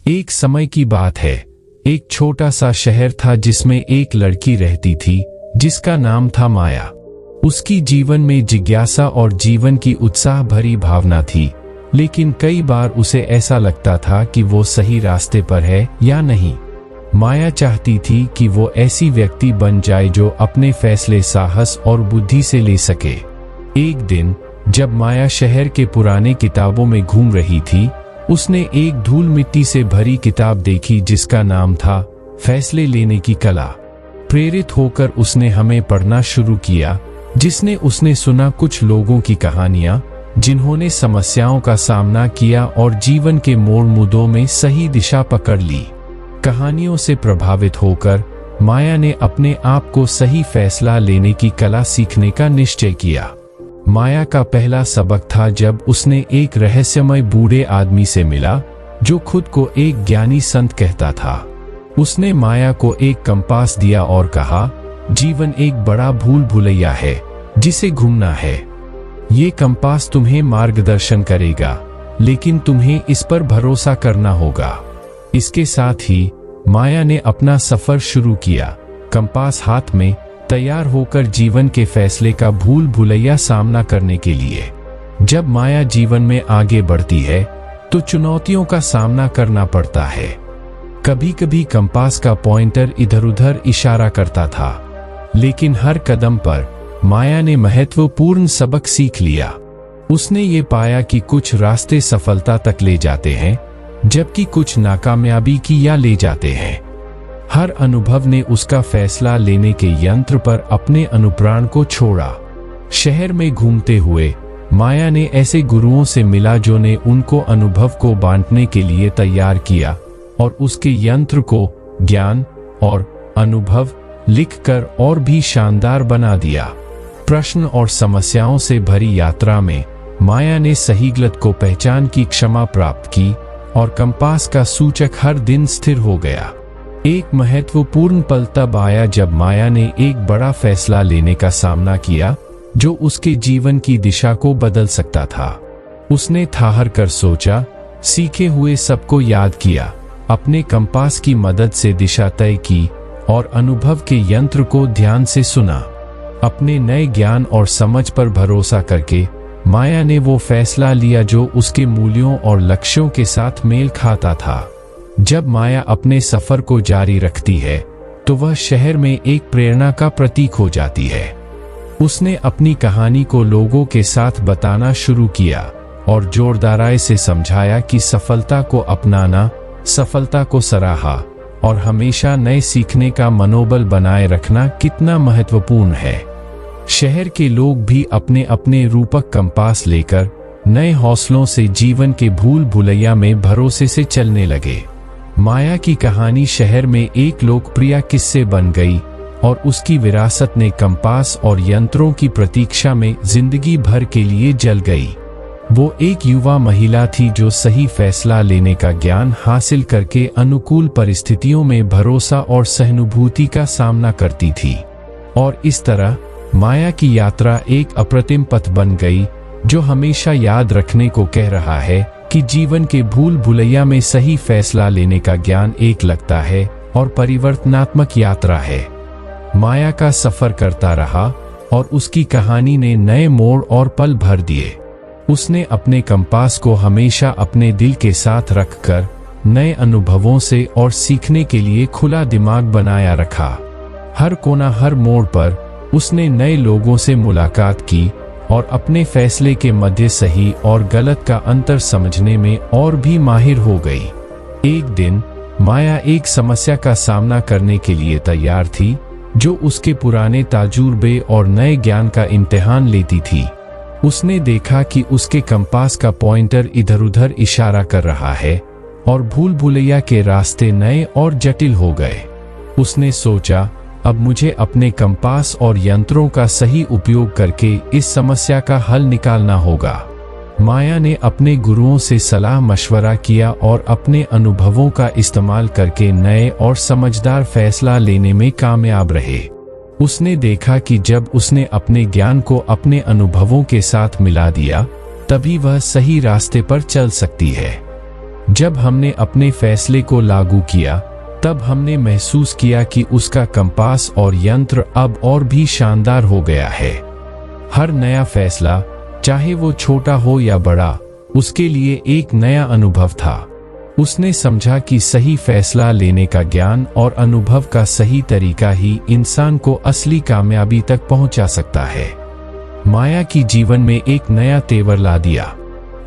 एक समय की बात है। एक छोटा सा शहर था जिसमें एक लड़की रहती थी जिसका नाम था माया। उसकी जीवन में जिज्ञासा और जीवन की उत्साह भरी भावना थी, लेकिन कई बार उसे ऐसा लगता था कि वो सही रास्ते पर है या नहीं। माया चाहती थी कि वो ऐसी व्यक्ति बन जाए जो अपने फैसले साहस और बुद्धि से ले सके। एक दिन जब माया शहर के पुराने किताबों में घूम रही थी, उसने एक धूल मिट्टी से भरी किताब देखी जिसका नाम था फैसले लेने की कला। प्रेरित होकर उसने हमें पढ़ना शुरू किया, जिसने उसने सुना कुछ लोगों की कहानियां जिन्होंने समस्याओं का सामना किया और जीवन के मोड़ मुद्दों में सही दिशा पकड़ ली। कहानियों से प्रभावित होकर माया ने अपने आप को सही फैसला लेने की कला सीखने का निश्चय किया। माया का पहला सबक था जब उसने एक रहस्यमय बूढ़े आदमी से मिला जो खुद को एक ज्ञानी संत कहता था। उसने माया को एक कंपास दिया और कहा, जीवन एक बड़ा भूल भुलैया है जिसे घूमना है। ये कंपास तुम्हें मार्गदर्शन करेगा, लेकिन तुम्हें इस पर भरोसा करना होगा। इसके साथ ही माया ने अपना सफर शुरू किया, कंपास हाथ में, तैयार होकर जीवन के फैसले का भूल भुलैया सामना करने के लिए। जब माया जीवन में आगे बढ़ती है तो चुनौतियों का सामना करना पड़ता है। कभी कभी कंपास का पॉइंटर इधर उधर इशारा करता था, लेकिन हर कदम पर माया ने महत्वपूर्ण सबक सीख लिया। उसने ये पाया कि कुछ रास्ते सफलता तक ले जाते हैं, जबकि कुछ नाकामयाबी की या ले जाते हैं। हर अनुभव ने उसका फैसला लेने के यंत्र पर अपने अनुप्राण को छोड़ा। शहर में घूमते हुए माया ने ऐसे गुरुओं से मिला जो ने उनको अनुभव को बांटने के लिए तैयार किया और उसके यंत्र को ज्ञान और अनुभव लिखकर और भी शानदार बना दिया। प्रश्न और समस्याओं से भरी यात्रा में माया ने सही गलत को पहचान की क्षमा प्राप्त की और कंपास का सूचक हर दिन स्थिर हो गया। एक महत्वपूर्ण पल तब आया जब माया ने एक बड़ा फैसला लेने का सामना किया जो उसके जीवन की दिशा को बदल सकता था। उसने ठहर कर सोचा, सीखे हुए सबको याद किया, अपने कंपास की मदद से दिशा तय की और अनुभव के यंत्र को ध्यान से सुना। अपने नए ज्ञान और समझ पर भरोसा करके माया ने वो फैसला लिया जो उसके मूल्यों और लक्ष्यों के साथ मेल खाता था। जब माया अपने सफर को जारी रखती है तो वह शहर में एक प्रेरणा का प्रतीक हो जाती है। उसने अपनी कहानी को लोगों के साथ बताना शुरू किया और जोरदाराई से समझाया कि सफलता को अपनाना, सफलता को सराहा और हमेशा नए सीखने का मनोबल बनाए रखना कितना महत्वपूर्ण है। शहर के लोग भी अपने अपने रूपक कंपास लेकर नए हौसलों से जीवन के भूल भुलैया में भरोसे से चलने लगे। माया की कहानी शहर में एक लोकप्रिय किस्से बन गई और उसकी विरासत ने कंपास और यंत्रों की प्रतीक्षा में जिंदगी भर के लिए जल गई। वो एक युवा महिला थी जो सही फैसला लेने का ज्ञान हासिल करके अनुकूल परिस्थितियों में भरोसा और सहानुभूति का सामना करती थी। और इस तरह माया की यात्रा एक अप्रतिम पथ बन गई जो हमेशा याद रखने को कह रहा है कि जीवन के भूल भुलैया में सही फैसला लेने का ज्ञान एक लगता है और परिवर्तनात्मक यात्रा है। माया का सफर करता रहा और उसकी कहानी ने नए मोड़ और पल भर दिए। उसने अपने कंपास को हमेशा अपने दिल के साथ रखकर नए अनुभवों से और सीखने के लिए खुला दिमाग बनाया रखा। हर कोना, हर मोड़ पर उसने नए लोगों से मुलाकात की और अपने फैसले के मध्य सही और गलत का अंतर समझने में और भी माहिर हो गई। एक दिन माया एक समस्या का सामना करने के लिए तैयार थी जो उसके पुराने तजुर्बे और नए ज्ञान का इम्तिहान लेती थी। उसने देखा कि उसके कंपास का पॉइंटर इधर उधर इशारा कर रहा है और भूल भुलैया के रास्ते नए और जटिल हो गए। उसने सोचा, अब मुझे अपने कंपास और यंत्रों का सही उपयोग करके इस समस्या का हल निकालना होगा। माया ने अपने गुरुओं से सलाह मशवरा किया और अपने अनुभवों का इस्तेमाल करके नए और समझदार फैसला लेने में कामयाब रहे। उसने देखा कि जब उसने अपने ज्ञान को अपने अनुभवों के साथ मिला दिया, तभी वह सही रास्ते पर चल सकती है। जब हमने अपने फैसले को लागू किया, तब हमने महसूस किया कि उसका कंपास और यंत्र अब और भी शानदार हो गया है। हर नया फैसला, चाहे वो छोटा हो या बड़ा, उसके लिए एक नया अनुभव था। उसने समझा कि सही फैसला लेने का ज्ञान और अनुभव का सही तरीका ही इंसान को असली कामयाबी तक पहुंचा सकता है। माया की जीवन में एक नया तेवर ला दिया।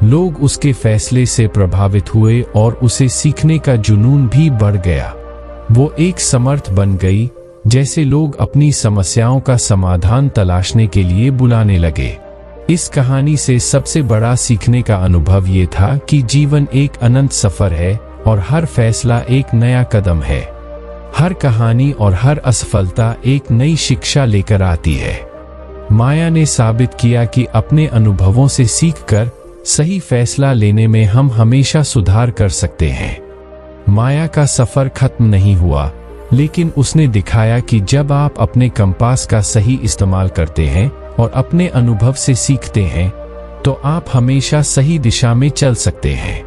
लोग उसके फैसले से प्रभावित हुए और उसे सीखने का जुनून भी बढ़ गया। वो एक समर्थ बन गई, जैसे लोग अपनी समस्याओं का समाधान तलाशने के लिए बुलाने लगे। इस कहानी से सबसे बड़ा सीखने का अनुभव ये था कि जीवन एक अनंत सफर है और हर फैसला एक नया कदम है। हर कहानी और हर असफलता एक नई शिक्षा लेकर आती है। माया ने साबित किया कि अपने अनुभवों से सीखकर सही फैसला लेने में हम हमेशा सुधार कर सकते हैं। माया का सफर खत्म नहीं हुआ, लेकिन उसने दिखाया कि जब आप अपने कंपास का सही इस्तेमाल करते हैं और अपने अनुभव से सीखते हैं, तो आप हमेशा सही दिशा में चल सकते हैं।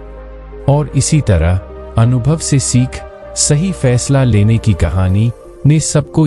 और इसी तरह अनुभव से सीख, सही फैसला लेने की कहानी ने सबको